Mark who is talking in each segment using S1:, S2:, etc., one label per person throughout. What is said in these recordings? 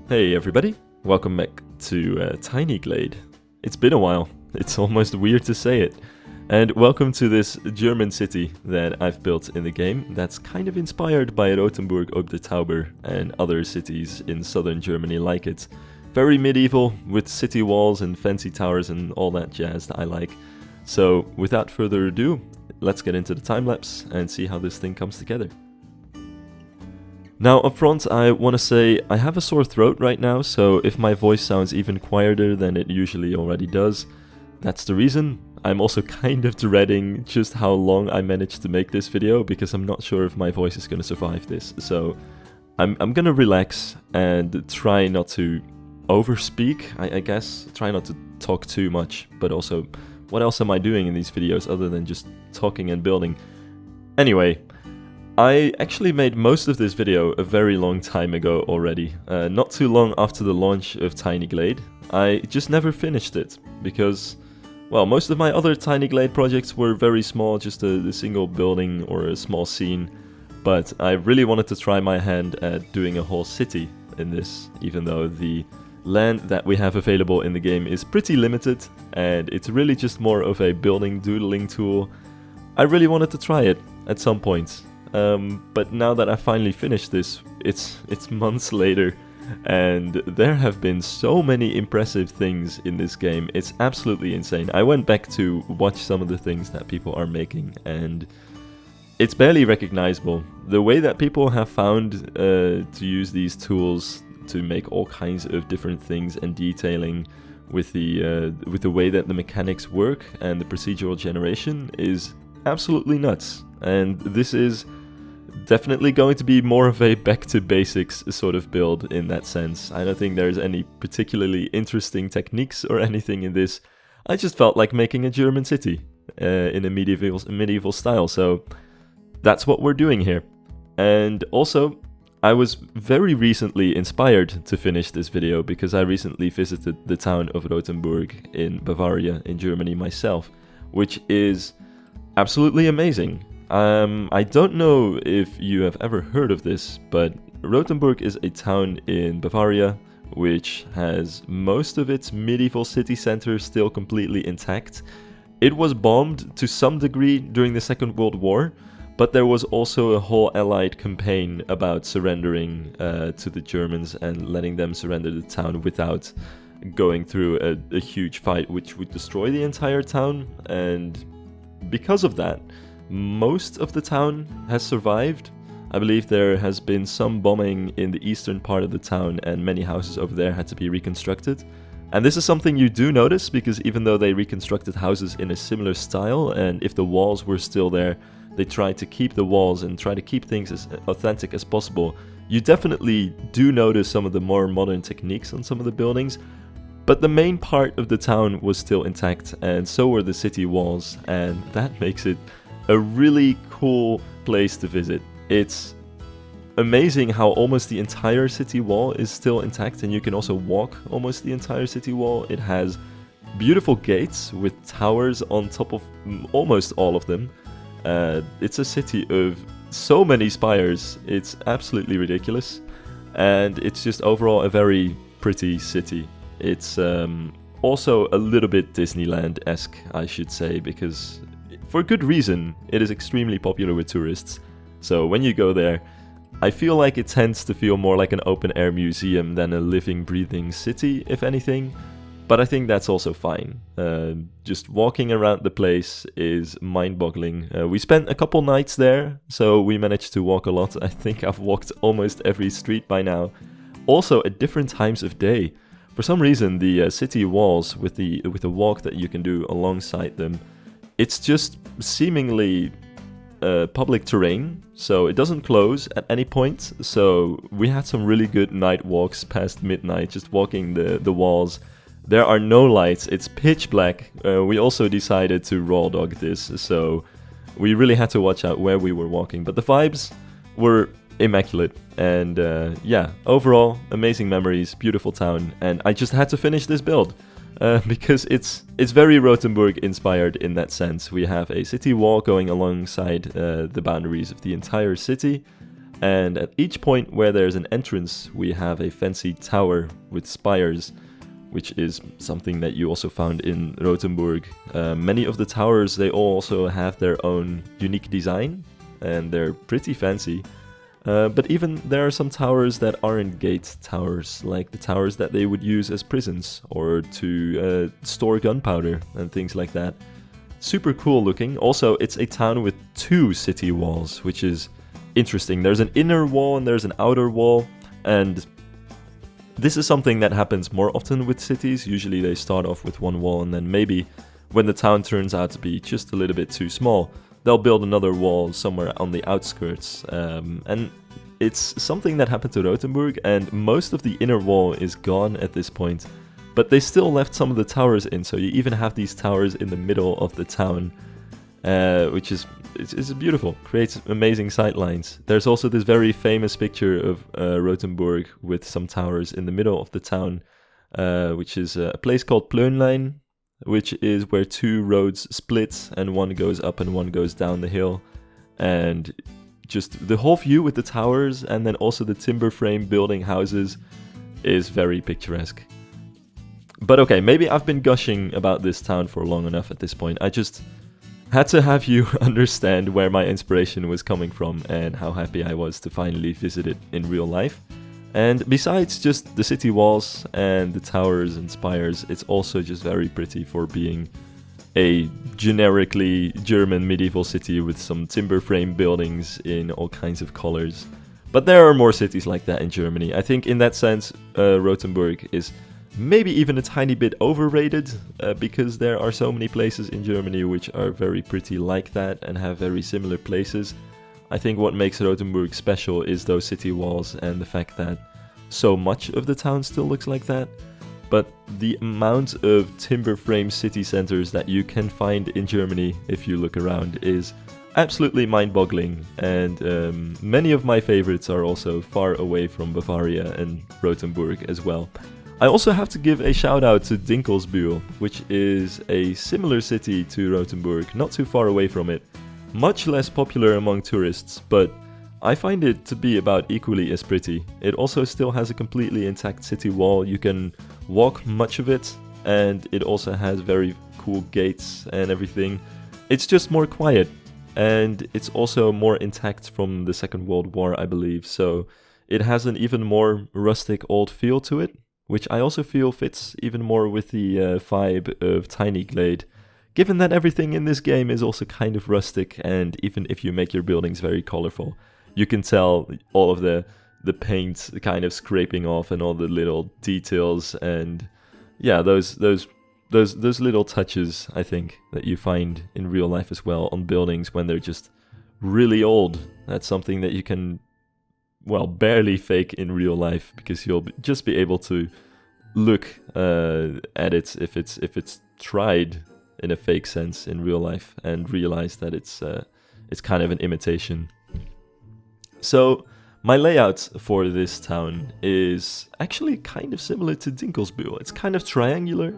S1: Hey everybody, welcome back to Tiny Glade. It's been a while, it's almost weird to say it. And welcome to this German city that I've built in the game that's kind of inspired by Rothenburg ob der Tauber and other cities in southern Germany like it. Very medieval, with city walls and fancy towers and all that jazz that I like. So without further ado, let's get into the time-lapse and see how this thing comes together. Now up front I want to say I have a sore throat right now, so if my voice sounds even quieter than it usually already does, that's the reason. I'm also kind of dreading just how long I managed to make this video because I'm not sure if my voice is going to survive this. So I'm going to relax and try not to overspeak, I guess. Try not to talk too much, but also what else am I doing in these videos other than just talking and building? Anyway, I actually made most of this video a very long time ago already, not too long after the launch of Tiny Glade. I just never finished it, because, well, most of my other Tiny Glade projects were very small, just a single building or a small scene, but I really wanted to try my hand at doing a whole city in this, even though the land that we have available in the game is pretty limited, and it's really just more of a building doodling tool. I really wanted to try it at some point. But now that I finally finished this, it's months later, and there have been so many impressive things in this game. It's absolutely insane. I went back to watch some of the things that people are making, and it's barely recognizable. The way that people have found to use these tools to make all kinds of different things and detailing with the way that the mechanics work and the procedural generation is absolutely nuts. And this is definitely going to be more of a back to basics sort of build in that sense. I don't think there's any particularly interesting techniques or anything in this. I just felt like making a German city in a medieval style, so that's what we're doing here. And also, I was very recently inspired to finish this video because I recently visited the town of Rothenburg in Bavaria in Germany myself, which is absolutely amazing. I don't know if you have ever heard of this, but Rothenburg is a town in Bavaria which has most of its medieval city center still completely intact. It was bombed to some degree during the Second World War, but there was also a whole Allied campaign about surrendering to the Germans and letting them surrender the town without going through a huge fight which would destroy the entire town. And because of that, most of the town has survived. I believe there has been some bombing in the eastern part of the town and many houses over there had to be reconstructed. And this is something you do notice because even though they reconstructed houses in a similar style, and if the walls were still there, they tried to keep the walls and try to keep things as authentic as possible, you definitely do notice some of the more modern techniques on some of the buildings. But the main part of the town was still intact, and so were the city walls, and that makes it a really cool place to visit. It's amazing how almost the entire city wall is still intact, and you can also walk almost the entire city wall. It has beautiful gates with towers on top of almost all of them. It's a city of so many spires, it's absolutely ridiculous, and it's just overall a very pretty city. It's also a little bit Disneyland-esque, I should say, because for good reason, it is extremely popular with tourists. So when you go there, I feel like it tends to feel more like an open-air museum than a living, breathing city, if anything. But I think that's also fine. Just walking around the place is mind-boggling. We spent a couple nights there, so we managed to walk a lot. I think I've walked almost every street by now. Also at different times of day. For some reason, the city walls, with the walk that you can do alongside them, it's just seemingly public terrain, so it doesn't close at any point. So we had some really good night walks past midnight, just walking the walls. There are no lights, it's pitch black. We also decided to raw dog this, so we really had to watch out where we were walking. But the vibes were immaculate, and yeah, overall, amazing memories, beautiful town, and I just had to finish this build. Because it's very Rothenburg inspired in that sense. We have a city wall going alongside the boundaries of the entire city, And at each point where there's an entrance, we have a fancy tower with spires, which is something that you also found in Rothenburg. Many of the towers, they all also have their own unique design, and they're pretty fancy. But even there are some towers that aren't gate towers, like the towers that they would use as prisons or to store gunpowder and things like that. Super cool looking. Also, it's a town with 2 city walls, which is interesting. There's an inner wall and there's an outer wall, and this is something that happens more often with cities. Usually they start off with one wall, and then maybe when the town turns out to be just a little bit too small, they'll build another wall somewhere on the outskirts. And it's something that happened to Rothenburg, and most of the inner wall is gone at this point. But they still left some of the towers in, so you even have these towers in the middle of the town, which is it's beautiful, creates amazing sightlines. There's also this very famous picture of Rothenburg with some towers in the middle of the town, which is a place called Plönlein, which is where 2 roads split and one goes up and one goes down the hill. And just the whole view with the towers and then also the timber frame building houses is very picturesque. But okay, maybe I've been gushing about this town for long enough at this point. I just had to have you understand where my inspiration was coming from and how happy I was to finally visit it in real life. And besides just the city walls and the towers and spires, it's also just very pretty for being a generically German medieval city with some timber frame buildings in all kinds of colors. But there are more cities like that in Germany. I think in that sense, Rothenburg is maybe even a tiny bit overrated, because there are so many places in Germany which are very pretty like that and have very similar places. I think what makes Rothenburg special is those city walls and the fact that so much of the town still looks like that. But the amount of timber frame city centers that you can find in Germany if you look around is absolutely mind-boggling, and many of my favorites are also far away from Bavaria and Rothenburg as well. I also have to give a shout out to Dinkelsbühl, which is a similar city to Rothenburg, not too far away from it. Much less popular among tourists, but I find it to be about equally as pretty. It also still has a completely intact city wall. You can walk much of it, and it also has very cool gates and everything. It's just more quiet, and it's also more intact from the Second World War, I believe, so it has an even more rustic old feel to it, which I also feel fits even more with the vibe of Tiny Glade, given that everything in this game is also kind of rustic, and even if you make your buildings very colorful, you can tell all of the paint kind of scraping off and all the little details, and yeah, those little touches, I think, that you find in real life as well on buildings when they're just really old. That's something that you can, well, barely fake in real life, because you'll just be able to look at it if it's tried in a fake sense in real life and realize that it's kind of an imitation. So my layout for this town is actually kind of similar to Dinkelsbühl. It's kind of triangular,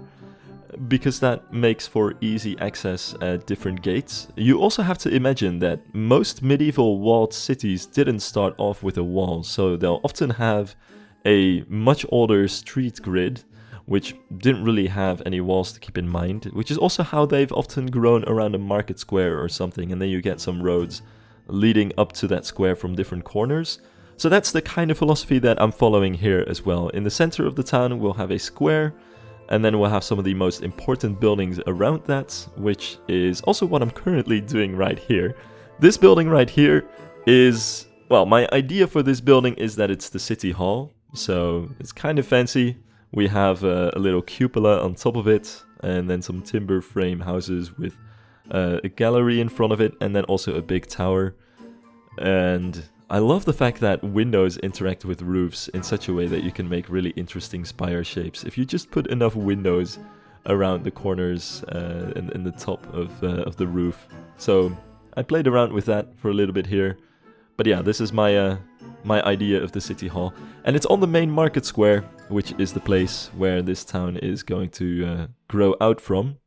S1: because that makes for easy access at different gates. You also have to imagine that most medieval walled cities didn't start off with a wall, so they'll often have a much older street grid, which didn't really have any walls to keep in mind, which is also how they've often grown around a market square or something, and then you get some roads leading up to that square from different corners. So that's the kind of philosophy that I'm following here as well. In the center of the town we'll have a square, and then we'll have some of the most important buildings around that, which is also what I'm currently doing right here. This building right here is, well, my idea for this building is that it's the city hall, so it's kind of fancy. We have a little cupola on top of it, and then some timber frame houses with a gallery in front of it, and then also a big tower. And I love the fact that windows interact with roofs in such a way that you can make really interesting spire shapes if you just put enough windows around the corners and in the top of the roof. So I played around with that for a little bit here. But yeah, this is my idea of the city hall. And it's on the main market square, which is the place where this town is going to grow out from.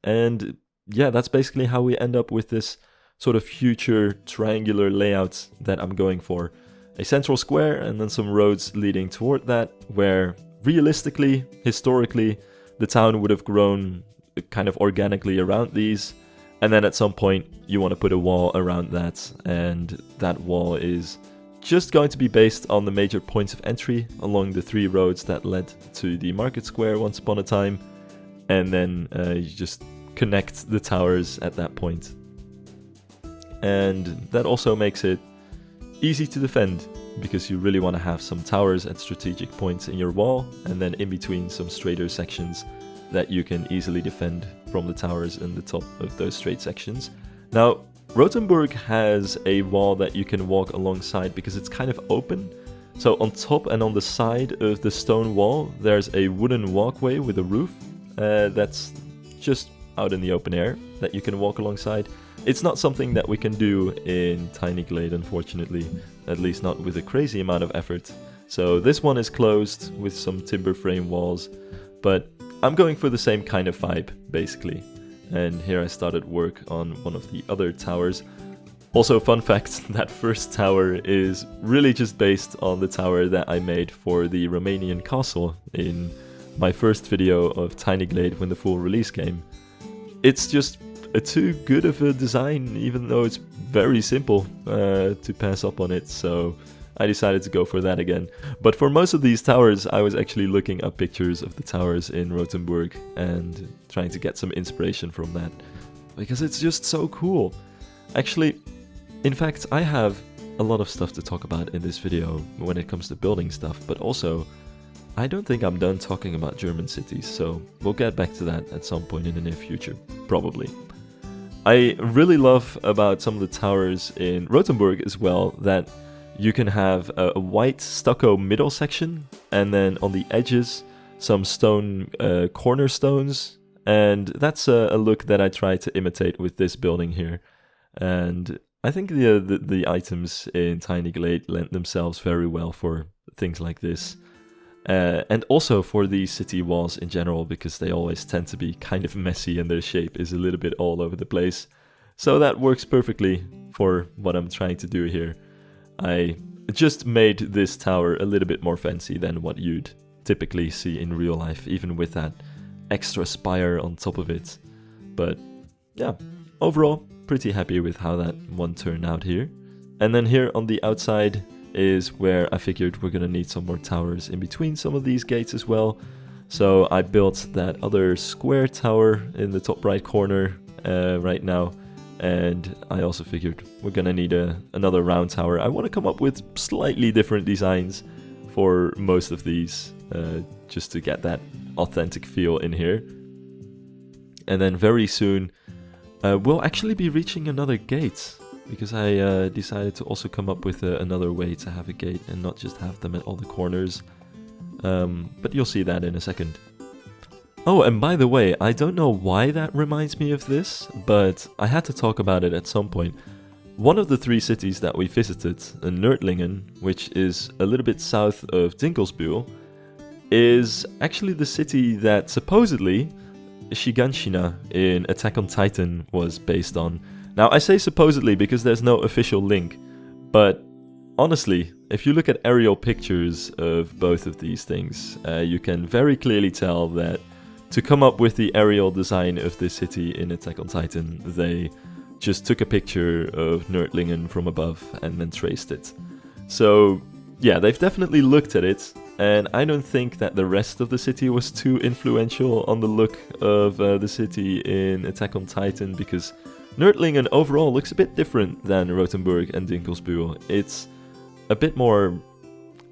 S1: And yeah, that's basically how we end up with this sort of future triangular layout that I'm going for. a central square and then some roads leading toward that, where realistically, historically, the town would have grown kind of organically around these, and then at some point you want to put a wall around that, and that wall is just going to be based on the major points of entry along the 3 roads that led to the market square once upon a time, and then you just connect the towers at that point. And that also makes it easy to defend, because you really want to have some towers at strategic points in your wall, and then in between some straighter sections that you can easily defend from the towers in the top of those straight sections. Now, Rothenburg has a wall that you can walk alongside because it's kind of open. So on top and on the side of the stone wall, there's a wooden walkway with a roof that's just out in the open air that you can walk alongside. It's not something that we can do in Tiny Glade, unfortunately, at least not with a crazy amount of effort. So this one is closed with some timber frame walls, but I'm going for the same kind of vibe, basically. And here I started work on one of the other towers. Also, fun fact, that first tower is really just based on the tower that I made for the Romanian castle in my first video of Tiny Glade when the full release came. It's just too good of a design, even though it's very simple to pass up on it, so I decided to go for that again. But for most of these towers, I was actually looking up pictures of the towers in Rothenburg and trying to get some inspiration from that, because it's just so cool. Actually, in fact, I have a lot of stuff to talk about in this video when it comes to building stuff, but also I don't think I'm done talking about German cities, so we'll get back to that at some point in the near future, probably. I really love about some of the towers in Rothenburg as well that you can have a white stucco middle section, and then on the edges some stone cornerstones, and that's a look that I try to imitate with this building here. And I think the items in Tiny Glade lend themselves very well for things like this. And also for the city walls in general, because they always tend to be kind of messy and their shape is a little bit all over the place. So that works perfectly for what I'm trying to do here. I just made this tower a little bit more fancy than what you'd typically see in real life, even with that extra spire on top of it. But yeah, overall, pretty happy with how that one turned out here. And then here on the outside is where I figured we're gonna need some more towers in between some of these gates as well. So I built that other square tower in the top right corner right now, and I also figured we're gonna need another round tower. I want to come up with slightly different designs for most of these, just to get that authentic feel in here. And then very soon we'll actually be reaching another gate, because I decided to also come up with another way to have a gate and not just have them at all the corners. But you'll see that in a second. Oh, and by the way, I don't know why that reminds me of this, but I had to talk about it at some point. One of the 3 cities that we visited, Nördlingen, which is a little bit south of Dinkelsbühl, is actually the city that supposedly Shiganshina in Attack on Titan was based on. Now, I say supposedly because there's no official link, but honestly, if you look at aerial pictures of both of these things, you can very clearly tell that to come up with the aerial design of this city in Attack on Titan, they just took a picture of Nördlingen from above and then traced it. So yeah, they've definitely looked at it, and I don't think that the rest of the city was too influential on the look of the city in Attack on Titan, because Nördlingen overall looks a bit different than Rothenburg and Dinkelsbühl. It's a bit more,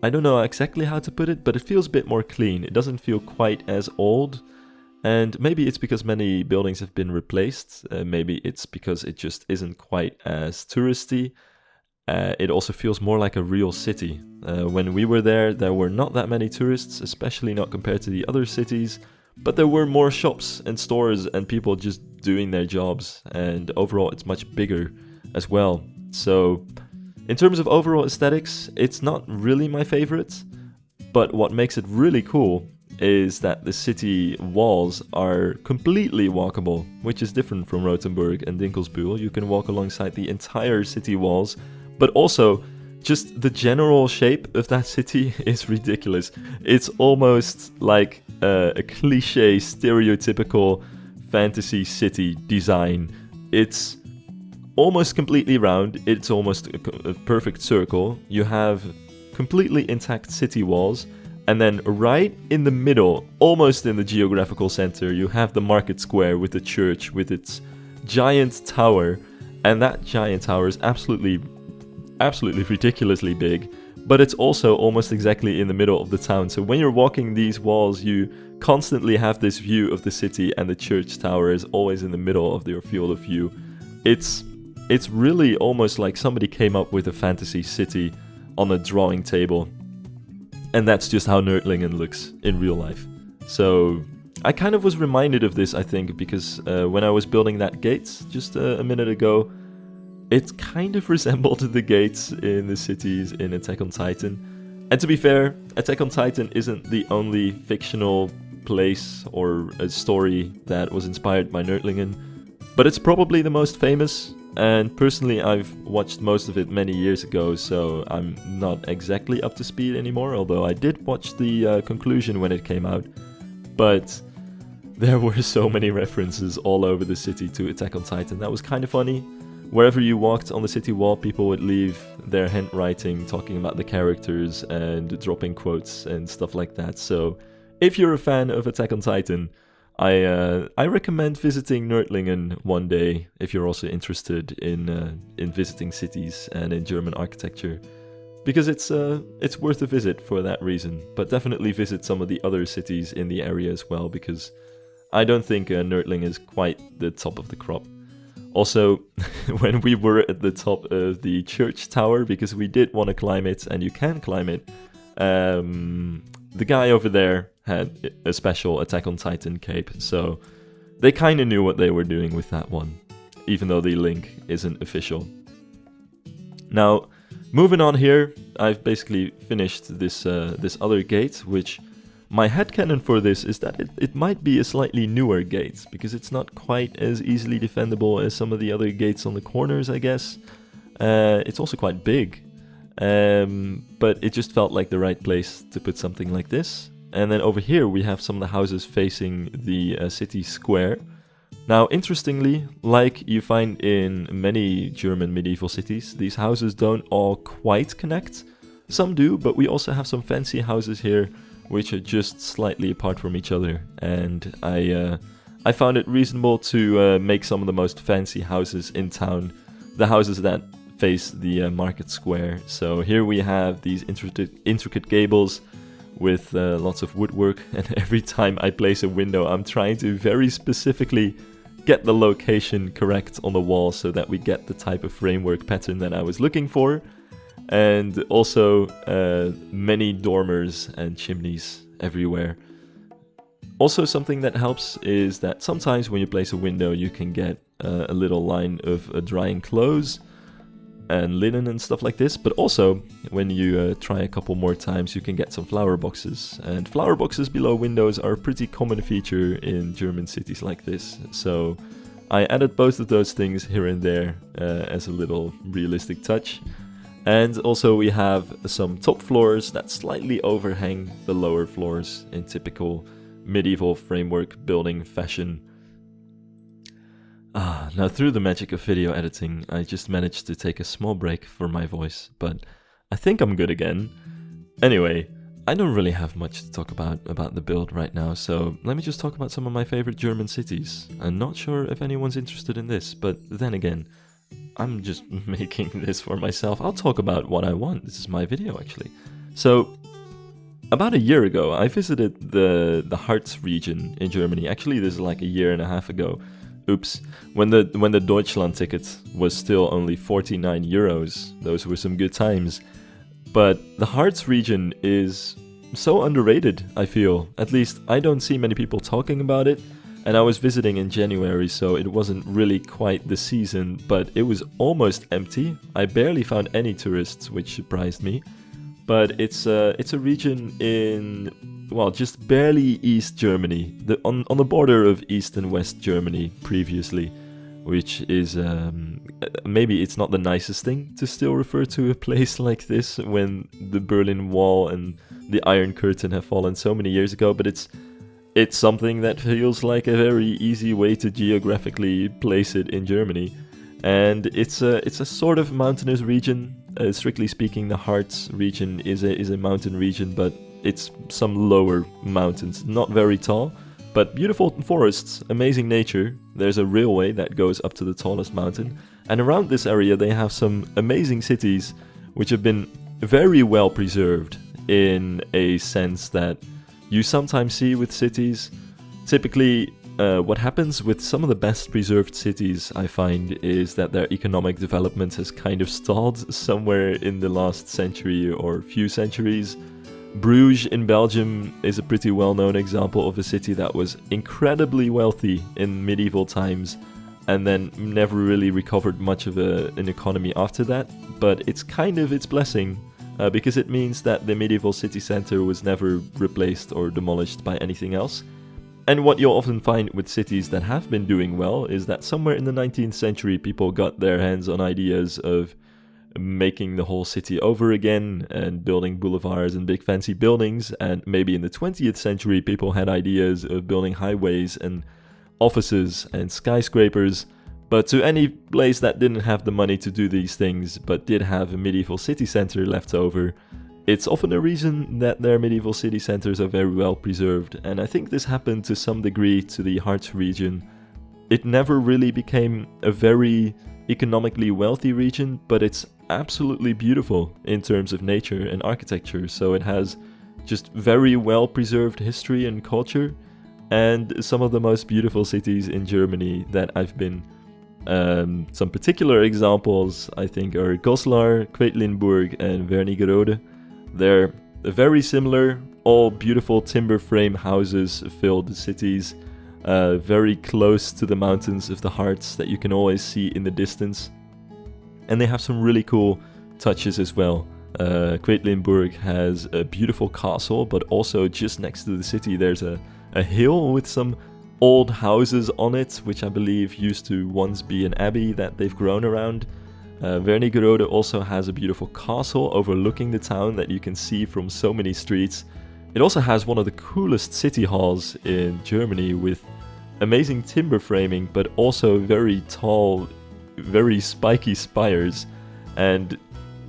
S1: I don't know exactly how to put it, but it feels a bit more clean. It doesn't feel quite as old, and maybe it's because many buildings have been replaced. Maybe it's because it just isn't quite as touristy. It also feels more like a real city. When we were there were not that many tourists, especially not compared to the other cities, but there were more shops and stores and people just doing their jobs, and overall it's much bigger as well. So in terms of overall aesthetics, it's not really my favorite, but what makes it really cool is that the city walls are completely walkable, which is different from Rothenburg and Dinkelsbühl. You can walk alongside the entire city walls, but also just the general shape of that city is ridiculous. It's almost like a cliche, stereotypical fantasy city design. It's almost completely round. It's almost a perfect circle. You have completely intact city walls. And then right in the middle, almost in the geographical center, you have the market square with the church with its giant tower. And that giant tower is absolutely ridiculously big. But it's also almost exactly in the middle of the town. So when you're walking these walls, you constantly have this view of the city, and the church tower is always in the middle of your field of view. It's really almost like somebody came up with a fantasy city on a drawing table. And that's just how Nördlingen looks in real life. So I kind of was reminded of this, I think, because when I was building that gate just a minute ago, it kind of resembled the gates in the cities in Attack on Titan. And to be fair, Attack on Titan isn't the only fictional place or a story that was inspired by Nördlingen, but it's probably the most famous. And personally, I've watched most of it many years ago, so I'm not exactly up to speed anymore, although I did watch the conclusion when it came out. But there were so many references all over the city to Attack on Titan. That was kind of funny. Wherever you walked on the city wall, people would leave their handwriting talking about the characters and dropping quotes and stuff like that. So if you're a fan of Attack on Titan, I recommend visiting Nördlingen one day if you're also interested in visiting cities and in German architecture, because it's worth a visit for that reason. But definitely visit some of the other cities in the area as well, because I don't think Nördlingen is quite the top of the crop. Also, when we were at the top of the church tower, because we did want to climb it, and you can climb it, the guy over there had a special Attack on Titan cape, so they kind of knew what they were doing with that one, even though the link isn't official. Now, moving on here, I've basically finished this other gate, which my headcanon for this is that it might be a slightly newer gate, because it's not quite as easily defendable as some of the other gates on the corners, I guess. It's also quite big, but it just felt like the right place to put something like this. And then over here we have some of the houses facing the city square. Now, interestingly, like you find in many German medieval cities, these houses don't all quite connect. Some do, but we also have some fancy houses here which are just slightly apart from each other. And I found it reasonable to make some of the most fancy houses in town the houses that face the market square. So here we have these intricate gables with lots of woodwork, and every time I place a window I'm trying to very specifically get the location correct on the wall so that we get the type of framework pattern that I was looking for. And also many dormers and chimneys everywhere. Also, something that helps is that sometimes when you place a window you can get a little line of drying clothes and linen and stuff like this, but also when you try a couple more times you can get some flower boxes, and flower boxes below windows are a pretty common feature in German cities like this, so I added both of those things here and there as a little realistic touch. And also we have some top floors that slightly overhang the lower floors in typical medieval framework building fashion. Now through the magic of video editing, I just managed to take a small break for my voice, but I think I'm good again. Anyway, I don't really have much to talk about the build right now, so let me just talk about some of my favorite German cities. I'm not sure if anyone's interested in this, but then again, I'm just making this for myself. I'll talk about what I want. This is my video, actually. So, about a year ago, I visited the Harz region in Germany. Actually, this is like a year and a half ago. Oops. When the Deutschland ticket was still only 49 euros. Those were some good times. But the Harz region is so underrated, I feel. At least, I don't see many people talking about it. And I was visiting in January, so it wasn't really quite the season, but it was almost empty. I barely found any tourists, which surprised me. But it's a region in, well, just barely East Germany, on the border of East and West Germany previously, which is maybe it's not the nicest thing to still refer to a place like this when the Berlin Wall and the Iron Curtain have fallen so many years ago, but it's something that feels like a very easy way to geographically place it in Germany. And it's a sort of mountainous region. Strictly speaking, the Harz region is a mountain region, but it's some lower mountains, not very tall, but beautiful forests, amazing nature. There's a railway that goes up to the tallest mountain, and around this area they have some amazing cities which have been very well preserved in a sense that you sometimes see with cities. Typically, what happens with some of the best preserved cities, I find, is that their economic development has kind of stalled somewhere in the last century or few centuries. Bruges in Belgium is a pretty well-known example of a city that was incredibly wealthy in medieval times and then never really recovered much of an economy after that. But it's kind of its blessing, because it means that the medieval city center was never replaced or demolished by anything else. And what you'll often find with cities that have been doing well is that somewhere in the 19th century people got their hands on ideas of making the whole city over again and building boulevards and big fancy buildings, and maybe in the 20th century people had ideas of building highways and offices and skyscrapers. But to any place that didn't have the money to do these things but did have a medieval city center left over, it's often a reason that their medieval city centers are very well preserved. And I think this happened to some degree to the Harz region. It never really became a very economically wealthy region, but it's absolutely beautiful in terms of nature and architecture. So it has just very well preserved history and culture, and some of the most beautiful cities in Germany that I've been. Some particular examples, I think, are Goslar, Quedlinburg, and Wernigerode. They're very similar, all beautiful timber frame houses filled cities, very close to the mountains of the Harz that you can always see in the distance. And they have some really cool touches as well. Quedlinburg has a beautiful castle, but also just next to the city there's a hill with some old houses on it, which I believe used to once be an abbey that they've grown around. Wernigerode also has a beautiful castle overlooking the town that you can see from so many streets. It also has one of the coolest city halls in Germany with amazing timber framing, but also very tall, very spiky spires. And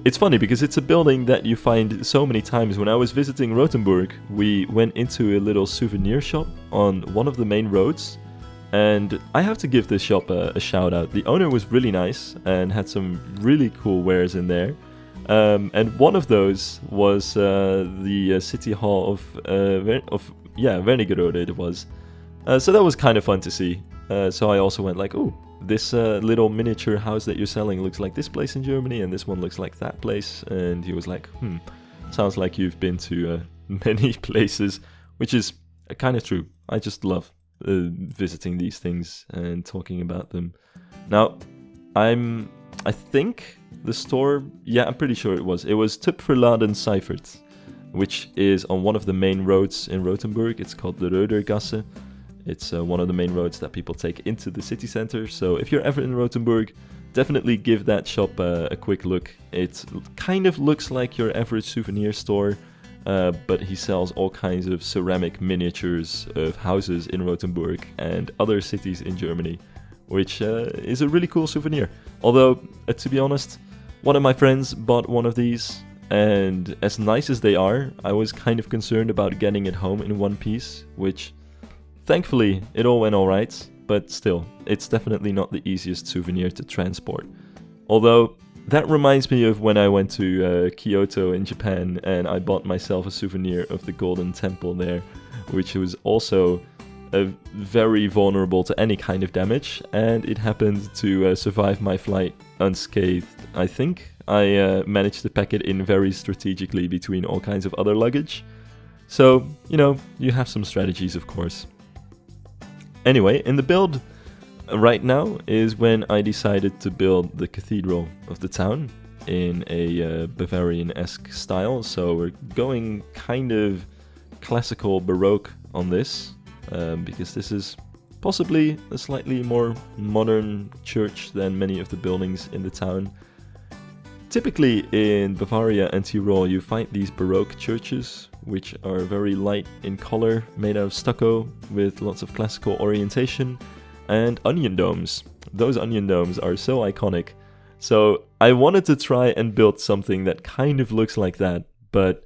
S1: it's funny because it's a building that you find so many times. When I was visiting Rothenburg, we went into a little souvenir shop on one of the main roads, and I have to give this shop a shout out. The owner was really nice and had some really cool wares in there. And one of those was the city hall of Wernigerode it was. So that was kind of fun to see. So I also went like, oh, this little miniature house that you're selling looks like this place in Germany, and this one looks like that place. And he was like, sounds like you've been to many places, which is kind of true. I just love visiting these things and talking about them. Now, I think the store, I'm pretty sure it was Tüpferladen Seifert, which is on one of the main roads in Rothenburg. It's called the Rödergasse. It's one of the main roads that people take into the city center. So if you're ever in Rothenburg, definitely give that shop a quick look. It kind of looks like your average souvenir store, but he sells all kinds of ceramic miniatures of houses in Rothenburg and other cities in Germany, which is a really cool souvenir. Although, to be honest, one of my friends bought one of these, and as nice as they are, I was kind of concerned about getting it home in one piece, which thankfully it all went alright, but still, it's definitely not the easiest souvenir to transport. Although, that reminds me of when I went to Kyoto in Japan and I bought myself a souvenir of the Golden Temple there, which was also very vulnerable to any kind of damage, and it happened to survive my flight unscathed. I think I managed to pack it in very strategically between all kinds of other luggage. So, you have some strategies, of course. Anyway, in the build right now is when I decided to build the Cathedral of the town in a Bavarian-esque style. So we're going kind of classical Baroque on this, because this is possibly a slightly more modern church than many of the buildings in the town. Typically in Bavaria and Tyrol you find these Baroque churches, which are very light in color, made out of stucco with lots of classical orientation, and onion domes. Those onion domes are so iconic. So I wanted to try and build something that kind of looks like that, but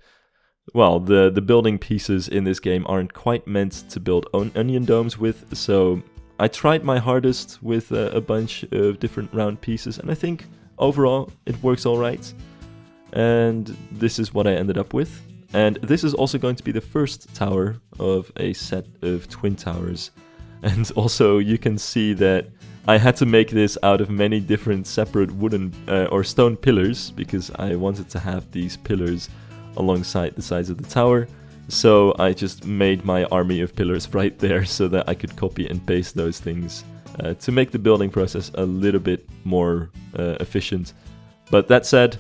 S1: well, the building pieces in this game aren't quite meant to build onion domes with, so I tried my hardest with a bunch of different round pieces, and I think overall it works alright. And this is what I ended up with. And this is also going to be the first tower of a set of twin towers. And also you can see that I had to make this out of many different separate wooden or stone pillars, because I wanted to have these pillars alongside the sides of the tower. So I just made my army of pillars right there so that I could copy and paste those things to make the building process a little bit more efficient. But that said,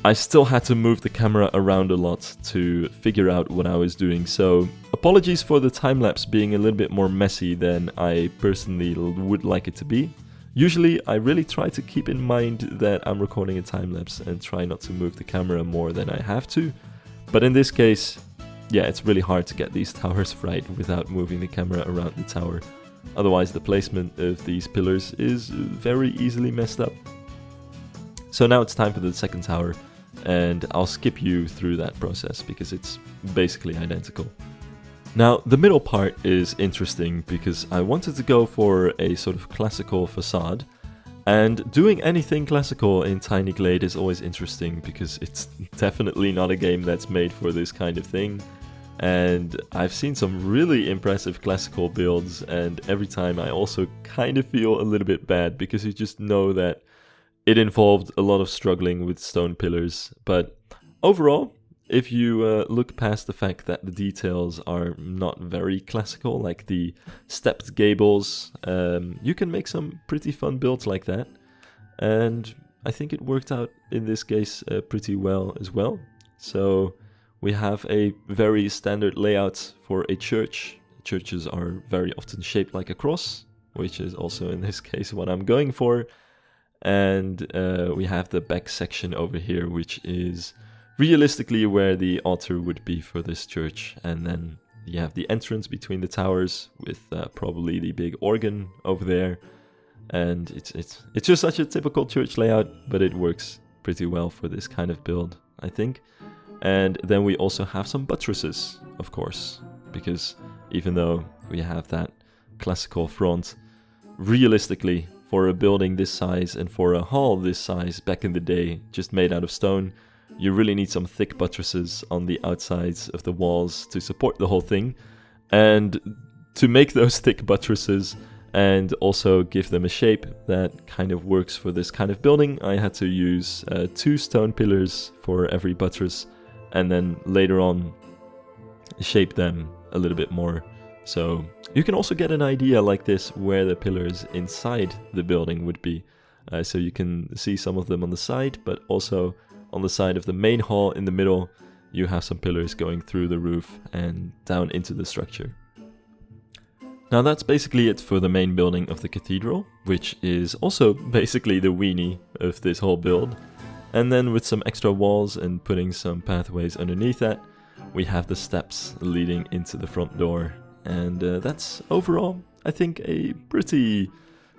S1: I still had to move the camera around a lot to figure out what I was doing. So apologies for the time-lapse being a little bit more messy than I personally would like it to be. Usually I really try to keep in mind that I'm recording a time-lapse and try not to move the camera more than I have to. But in this case, yeah, it's really hard to get these towers right without moving the camera around the tower. Otherwise the placement of these pillars is very easily messed up. So now it's time for the second tower, and I'll skip you through that process because it's basically identical. Now the middle part is interesting because I wanted to go for a sort of classical facade, and doing anything classical in Tiny Glade is always interesting because it's definitely not a game that's made for this kind of thing. And I've seen some really impressive classical builds, and every time I also kind of feel a little bit bad because you just know that it involved a lot of struggling with stone pillars. But overall, if you look past the fact that the details are not very classical, like the stepped gables, you can make some pretty fun builds like that. And I think it worked out in this case pretty well as well. So we have a very standard layout for a church. Churches are very often shaped like a cross, which is also in this case what I'm going for. And we have the back section over here, which is realistically where the altar would be for this church. And then you have the entrance between the towers with probably the big organ over there. And it's just such a typical church layout, but it works pretty well for this kind of build, I think. And then we also have some buttresses, of course, because even though we have that classical front, realistically, for a building this size and for a hall this size back in the day, just made out of stone, you really need some thick buttresses on the outsides of the walls to support the whole thing. And to make those thick buttresses and also give them a shape that kind of works for this kind of building, I had to use 2 stone pillars for every buttress, and then later on shape them a little bit more. So you can also get an idea like this where the pillars inside the building would be. So you can see some of them on the side, but also on the side of the main hall in the middle, you have some pillars going through the roof and down into the structure. Now that's basically it for the main building of the cathedral, which is also basically the weenie of this whole build. And then with some extra walls and putting some pathways underneath that, we have the steps leading into the front door. And that's overall, I think, a pretty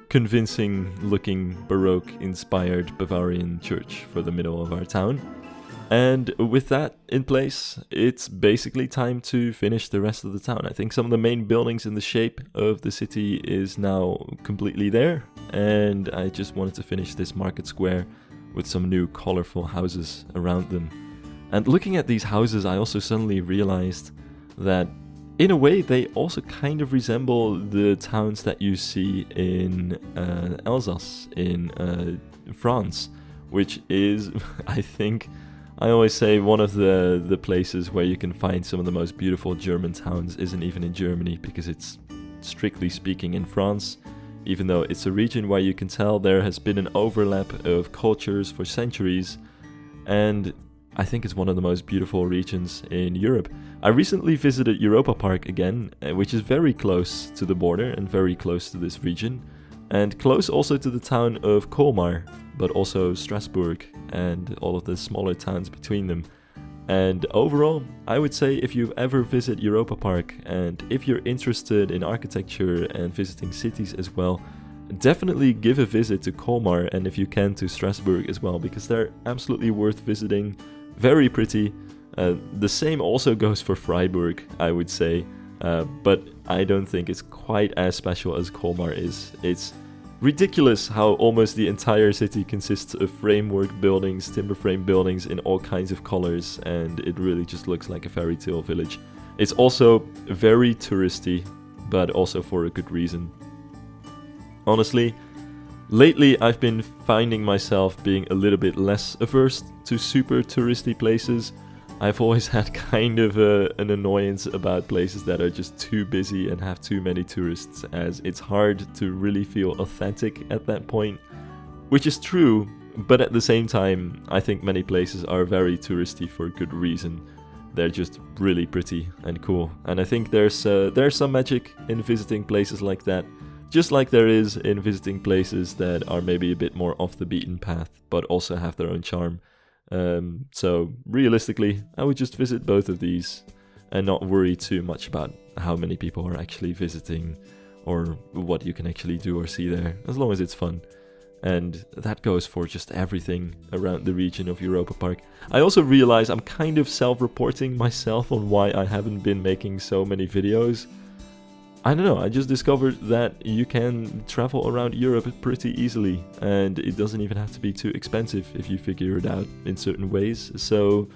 S1: convincing looking Baroque inspired Bavarian church for the middle of our town. And with that in place, it's basically time to finish the rest of the town. I think some of the main buildings in the shape of the city is now completely there. And I just wanted to finish this market square with some new colorful houses around them. And looking at these houses, I also suddenly realized that in a way they also kind of resemble the towns that you see in Alsace, in France, which is, I think, I always say one of the places where you can find some of the most beautiful German towns isn't even in Germany, because it's strictly speaking in France. Even though it's a region where you can tell there has been an overlap of cultures for centuries. And I think it's one of the most beautiful regions in Europe. I recently visited Europa Park again, which is very close to the border and very close to this region, and close also to the town of Colmar, but also Strasbourg and all of the smaller towns between them. And overall, I would say if you ever visit Europa Park, and if you're interested in architecture and visiting cities as well, definitely give a visit to Colmar, and if you can to Strasbourg as well, because they're absolutely worth visiting, very pretty. The same also goes for Freiburg, I would say, but I don't think it's quite as special as Colmar is. It's ridiculous how almost the entire city consists of framework buildings, timber frame buildings in all kinds of colors, and it really just looks like a fairy tale village. It's also very touristy, but also for a good reason. Honestly, lately I've been finding myself being a little bit less averse to super touristy places. I've always had kind of an annoyance about places that are just too busy and have too many tourists, as it's hard to really feel authentic at that point, which is true, but at the same time, I think many places are very touristy for good reason. They're just really pretty and cool, and I think there's some magic in visiting places like that, just like there is in visiting places that are maybe a bit more off the beaten path, but also have their own charm. So realistically, I would just visit both of these and not worry too much about how many people are actually visiting or what you can actually do or see there, as long as it's fun. And that goes for just everything around the region of Europa Park. I also realize I'm kind of self-reporting myself on why I haven't been making so many videos. I don't know, I just discovered that you can travel around Europe pretty easily, and it doesn't even have to be too expensive if you figure it out in certain ways. So,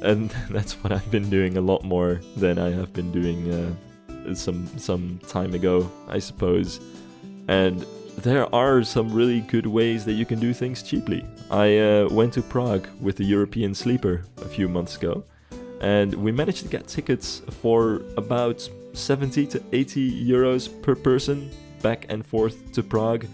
S1: and that's what I've been doing a lot more than I have been doing some time ago, I suppose. And there are some really good ways that you can do things cheaply. I went to Prague with the European Sleeper a few months ago, and we managed to get tickets for about 70 to 80 euros per person back and forth to Prague.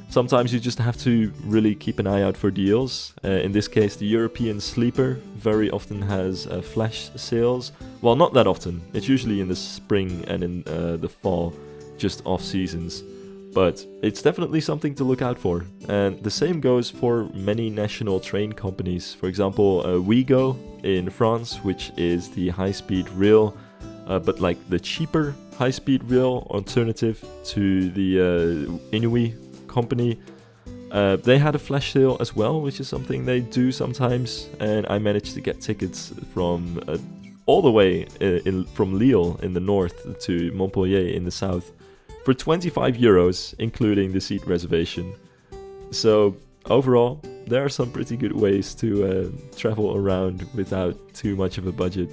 S1: Sometimes you just have to really keep an eye out for deals. In this case, the European Sleeper very often has flash sales. Well, not that often. It's usually in the spring and in the fall, just off seasons. But it's definitely something to look out for. And the same goes for many national train companies. For example, Ouigo in France, which is the high-speed rail, but like the cheaper high-speed rail alternative to the Inouï company. They had a flash sale as well, which is something they do sometimes, and I managed to get tickets from all the way from Lille in the north to Montpellier in the south for 25 euros, including the seat reservation. So overall, there are some pretty good ways to travel around without too much of a budget.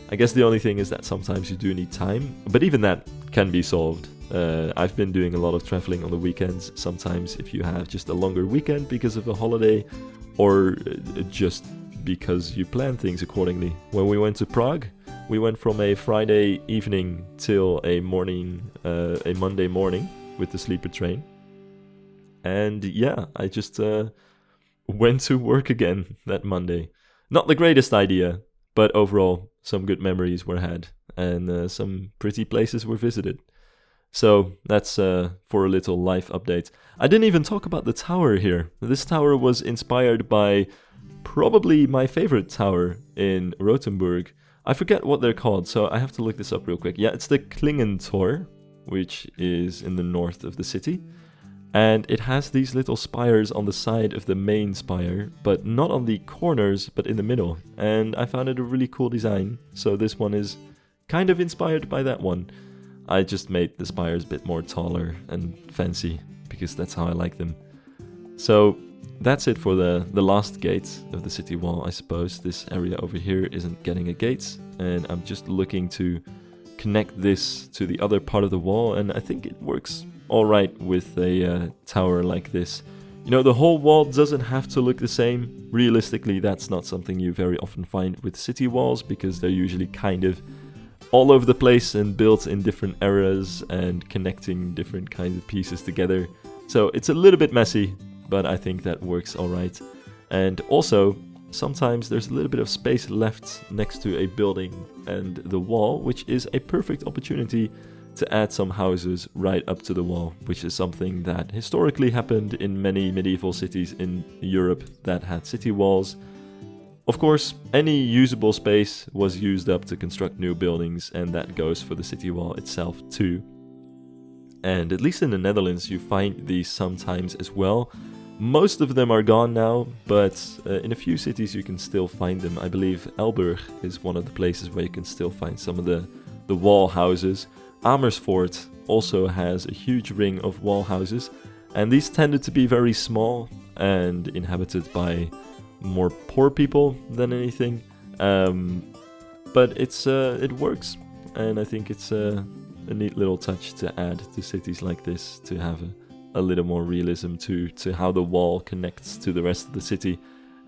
S1: I guess the only thing is that sometimes you do need time, but even that can be solved. I've been doing a lot of traveling on the weekends, sometimes if you have just a longer weekend because of a holiday, or just because you plan things accordingly. When we went to Prague, we went from a Friday evening till a Monday morning with the sleeper train. And yeah, I just went to work again that Monday. Not the greatest idea, but overall, some good memories were had, and some pretty places were visited. So that's for a little life update. I didn't even talk about the tower here. This tower was inspired by probably my favorite tower in Rothenburg. I forget what they're called, so I have to look this up real quick. Yeah, it's the Klingentor, which is in the north of the city. And it has these little spires on the side of the main spire, but not on the corners, but in the middle. And I found it a really cool design, so this one is kind of inspired by that one. I just made the spires a bit more taller and fancy, because that's how I like them. So that's it for the last gate of the city wall, I suppose. This area over here isn't getting a gate, and I'm just looking to connect this to the other part of the wall, and I think it works alright with a tower like this. You know, the whole wall doesn't have to look the same. Realistically, that's not something you very often find with city walls, because they're usually kind of all over the place and built in different eras and connecting different kinds of pieces together. So it's a little bit messy, but I think that works alright. And also, sometimes there's a little bit of space left next to a building and the wall, which is a perfect opportunity to add some houses right up to the wall, which is something that historically happened in many medieval cities in Europe that had city walls. Of course, any usable space was used up to construct new buildings, and that goes for the city wall itself too. And at least in the Netherlands you find these sometimes as well. Most of them are gone now, but in a few cities you can still find them. I believe Elburg is one of the places where you can still find some of the wall houses. Amersfoort also has a huge ring of wall houses, and these tended to be very small and inhabited by more poor people than anything. But it works, and I think it's a neat little touch to add to cities like this, to have a little more realism to how the wall connects to the rest of the city.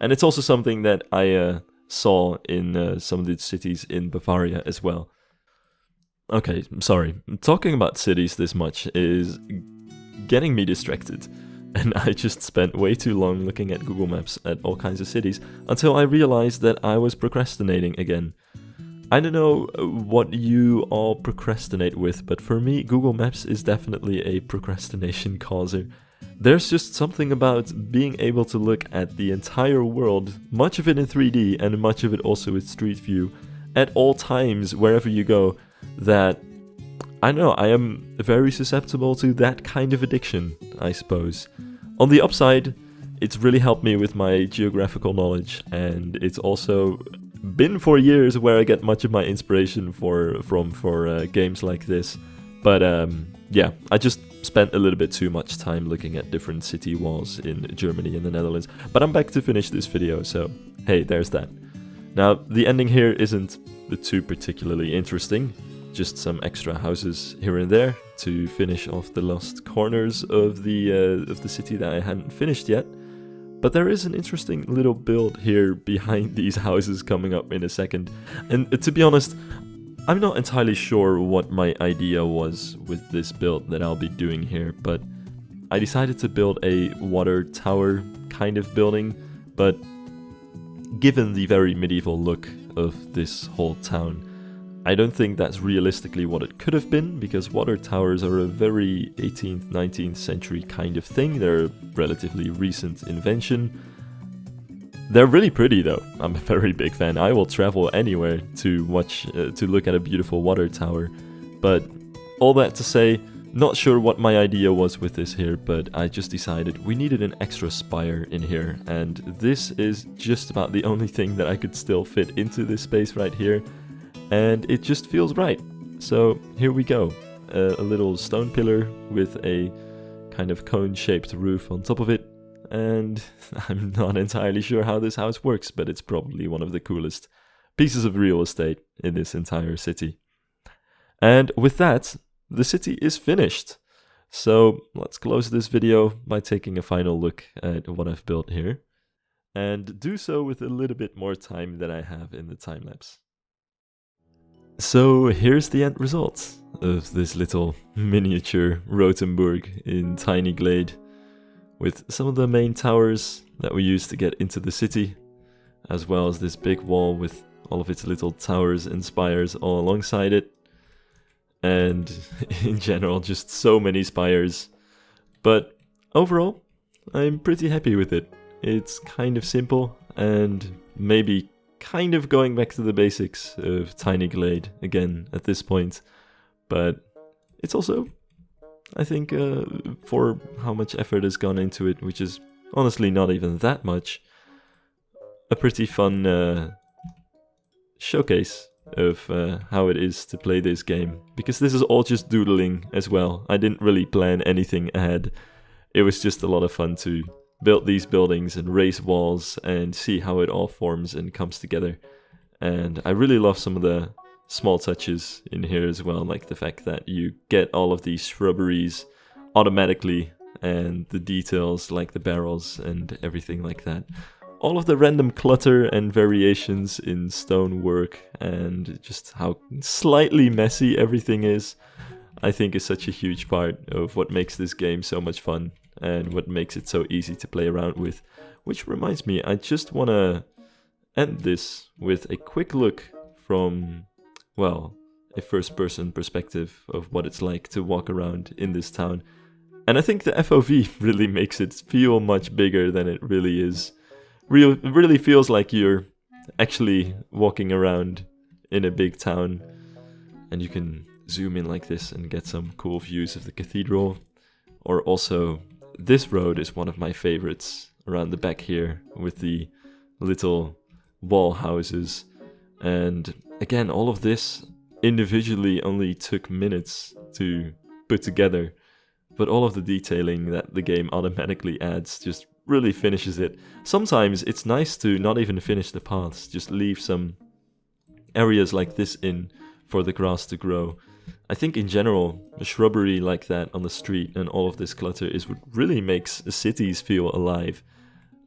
S1: And it's also something that I saw in some of the cities in Bavaria as well. Okay, sorry, talking about cities this much is getting me distracted, and I just spent way too long looking at Google Maps at all kinds of cities until I realized that I was procrastinating again. I don't know what you all procrastinate with, but for me, Google Maps is definitely a procrastination causer. There's just something about being able to look at the entire world, much of it in 3D and much of it also with Street View, at all times, wherever you go, that I know I am very susceptible to that kind of addiction, I suppose. On the upside, it's really helped me with my geographical knowledge, and it's also been for years where I get much of my inspiration from games like this. But yeah, I just spent a little bit too much time looking at different city walls in Germany and the Netherlands. But I'm back to finish this video, so hey, there's that. Now, the ending here isn't too particularly interesting, just some extra houses here and there to finish off the last corners of the city that I hadn't finished yet. But there is an interesting little build here behind these houses coming up in a second. And to be honest, I'm not entirely sure what my idea was with this build that I'll be doing here, but I decided to build a water tower kind of building, but given the very medieval look of this whole town, I don't think that's realistically what it could have been, because water towers are a very 18th, 19th century kind of thing. They're a relatively recent invention. They're really pretty though. I'm a very big fan. I will travel anywhere to look at a beautiful water tower. But all that to say, not sure what my idea was with this here, but I just decided we needed an extra spire in here, and this is just about the only thing that I could still fit into this space right here. And it just feels right. So here we go. A little stone pillar with a kind of cone-shaped roof on top of it. And I'm not entirely sure how this house works, but it's probably one of the coolest pieces of real estate in this entire city. And with that, the city is finished. So let's close this video by taking a final look at what I've built here. And do so with a little bit more time than I have in the time-lapse. So here's the end result of this little miniature Rothenburg in Tiny Glade, with some of the main towers that we used to get into the city, as well as this big wall with all of its little towers and spires all alongside it, and in general just so many spires. But overall, I'm pretty happy with it. It's kind of simple and maybe kind of going back to the basics of Tiny Glade again at this point, but it's also, I think, for how much effort has gone into it, which is honestly not even that much, a pretty fun showcase of how it is to play this game, because this is all just doodling as well. I didn't really plan anything ahead. It was just a lot of fun to build these buildings and raise walls and see how it all forms and comes together. And I really love some of the small touches in here as well, like the fact that you get all of these shrubberies automatically, and the details like the barrels and everything like that. All of the random clutter and variations in stonework, and just how slightly messy everything is, I think is such a huge part of what makes this game so much fun and what makes it so easy to play around with. Which reminds me, I just want to end this with a quick look from, well, a first-person perspective of what it's like to walk around in this town. And I think the FOV really makes it feel much bigger than it really is. It really feels like you're actually walking around in a big town, and you can zoom in like this and get some cool views of the cathedral. Or also, this road is one of my favorites around the back here with the little wall houses. And again, all of this individually only took minutes to put together, but all of the detailing that the game automatically adds just really finishes it. Sometimes it's nice to not even finish the paths, just leave some areas like this in for the grass to grow. I think in general, a shrubbery like that on the street and all of this clutter is what really makes cities feel alive.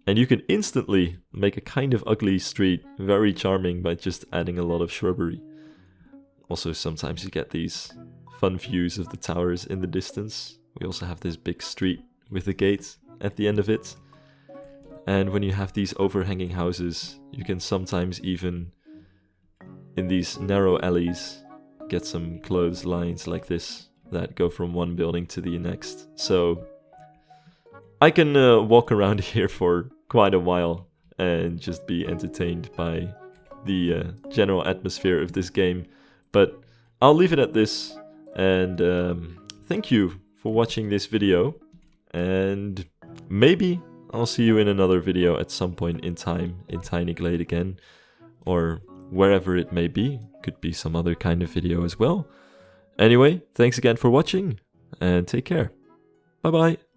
S1: And you can instantly make a kind of ugly street very charming by just adding a lot of shrubbery. Also, sometimes you get these fun views of the towers in the distance. We also have this big street with a gate at the end of it. And when you have these overhanging houses, you can sometimes even, in these narrow alleys, get some clotheslines like this that go from one building to the next. So I can walk around here for quite a while and just be entertained by the general atmosphere of this game. But I'll leave it at this, and thank you for watching this video, and maybe I'll see you in another video at some point in time in Tiny Glade again, or wherever it may be. Could be some other kind of video as well. Anyway, thanks again for watching, and take care. Bye bye.